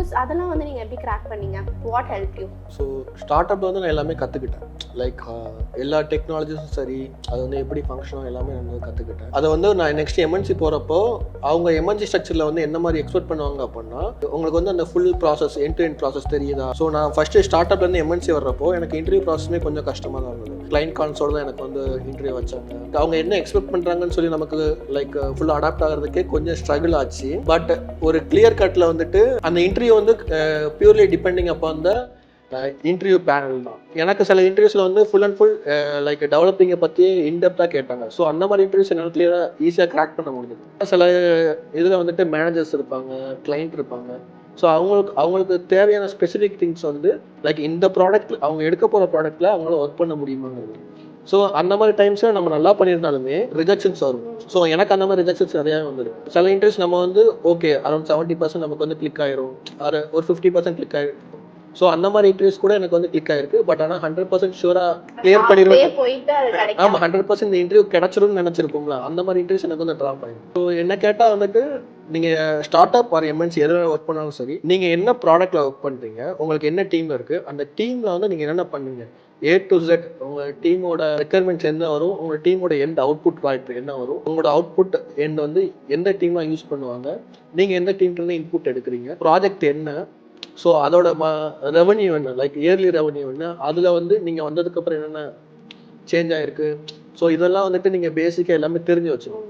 Interviews அதெல்லாம் வந்து நீங்கள் எப்படி கிராக் பண்ணீங்க? What help you? So start அப்பில் வந்து நான் எல்லாமே கற்றுக்கிட்டேன். லைக் எல்லா டெக்னாலஜிஸும் சரி, அது வந்து எப்படி ஃபங்க்ஷனும் எல்லாமே நான் வந்து கற்றுக்கிட்டேன். அதை வந்து நான் நெக்ஸ்ட் எம்என்சி போகிறப்போ அவங்க எம்என்சி ஸ்ட்ரக்சரில் வந்து என்ன மாதிரி எக்ஸ்பெக்ட் பண்ணுவாங்க அப்படின்னா, உங்களுக்கு வந்து அந்த full process end to end process தெரியுதா? ஸோ நான் ஃபஸ்ட்டு ஸ்டார்ட் அப்லேருந்து எம்என்சி வர்றப்போ எனக்கு இன்டர்வியூ ப்ராசஸுமே கொஞ்சம் கஷ்டமாக தான் இருந்தது. கிளைண்ட் கான்ஸோடு தான் எனக்கு வந்து இன்டர்வியூ வச்சாங்க. அவங்க என்ன எக்ஸ்பெக்ட் பண்ணுறாங்கன்னு சொல்லி நமக்கு லைக் ஃபுல்லாக அடாப்ட் ஆகிறதுக்கே கொஞ்சம் ஸ்ட்ரகிள் ஆச்சு. பட் ஒரு கிளியர் கட்டில் வந்துட்டு அந்த இன்டர்வியூ வந்து பியூர்லி டிபெண்டிங் அப்போ அந்த இன்டர்வியூ பேனல் தான். எனக்கு சில இன்டர்வியூஸில் வந்து ஃபுல் அண்ட் ஃபுல் லைக் டெவலப்பிங்கை பற்றி இன்டெப்த்தாக கேட்டாங்க. ஸோ அந்த மாதிரி இன்டர்வியூஸ் என்னால் கிளியராக ஈஸியாக கிராக் பண்ண முடியுது. சில இதில் வந்துட்டு மேனேஜர்ஸ் இருப்பாங்க, கிளைண்ட் இருப்பாங்க. ஸோ அவங்களுக்கு தேவையான ஸ்பெசிஃபிக் திங்ஸ் வந்து லைக் இந்த ப்ராடக்ட் அவங்க எடுக்க போகிற ப்ராடக்ட்டில் அவங்களால ஒர்க் பண்ண முடியுமாங்கிறது. ஸோ அந்த மாதிரி டைம்ஸில் நம்ம நல்லா பண்ணியிருந்தாலுமே ரிஜெக்ஷன்ஸ் வரும். ஸோ எனக்கு அந்த மாதிரி ரிஜெக்ஷன்ஸ் நிறையா வந்துடும். சில இன்டர்வியூஸ் நம்ம வந்து ஓகே அரௌண்ட் 70% நமக்கு வந்து கிளிக் ஆயிரும், ஒரு 50% கிளிக் ஆயிரும். ஸோ அந்த மாதிரி இன்டர்வியூஸ் கூட எனக்கு வந்து கிளிக் ஆயிருக்கு. பட் ஆனால் 100% ஷூராக கிளியர் பண்ணிடுவேன். ஆமாம், 100% இந்த இன்டர்வியூ கிடைச்சிரும்னு நினச்சிருப்போம்ல, அந்த மாதிரி இன்டர்வியூஸ் எனக்கு வந்து ட்ராப் ஆகிடும். ஸோ என்ன கேட்டால் வந்துட்டு நீங்கள் ஸ்டார்ட் அப் ஆர் எம்என்சி எதில் ஒர்க் பண்ணாலும் சரி, நீங்கள் என்ன ப்ராடக்ட்டில் ஒர்க் பண்ணுறீங்க, உங்களுக்கு என்ன டீம் இருக்குது, அந்த டீமில் வந்து நீங்கள் என்னென்ன பண்ணுவீங்க, A to Z உங்கள் டீமோட ரெக்குயர்மெண்ட்ஸ் என்ன வரும், உங்கள் டீமோட எந்த அவுட்புட் ப்ராடக்ட் என்ன வரும், உங்களோட அவுட்புட் எண்ட் வந்து எந்த டீமாக யூஸ் பண்ணுவாங்க, நீங்கள் எந்த டீம்லேருந்து இன்புட் எடுக்கிறீங்க, ப்ராஜெக்ட் என்ன, ஸோ அதோட ரெவன்யூ என்ன, லைக் இயர்லி ரெவன்யூ என்ன, அதில் வந்து நீங்கள் வந்ததுக்கப்புறம் என்னென்ன சேஞ்ச் ஆகிருக்கு. ஸோ இதெல்லாம் வந்துட்டு நீங்கள் பேசிக்காக எல்லாமே தெரிஞ்சு வச்சுக்கணும்.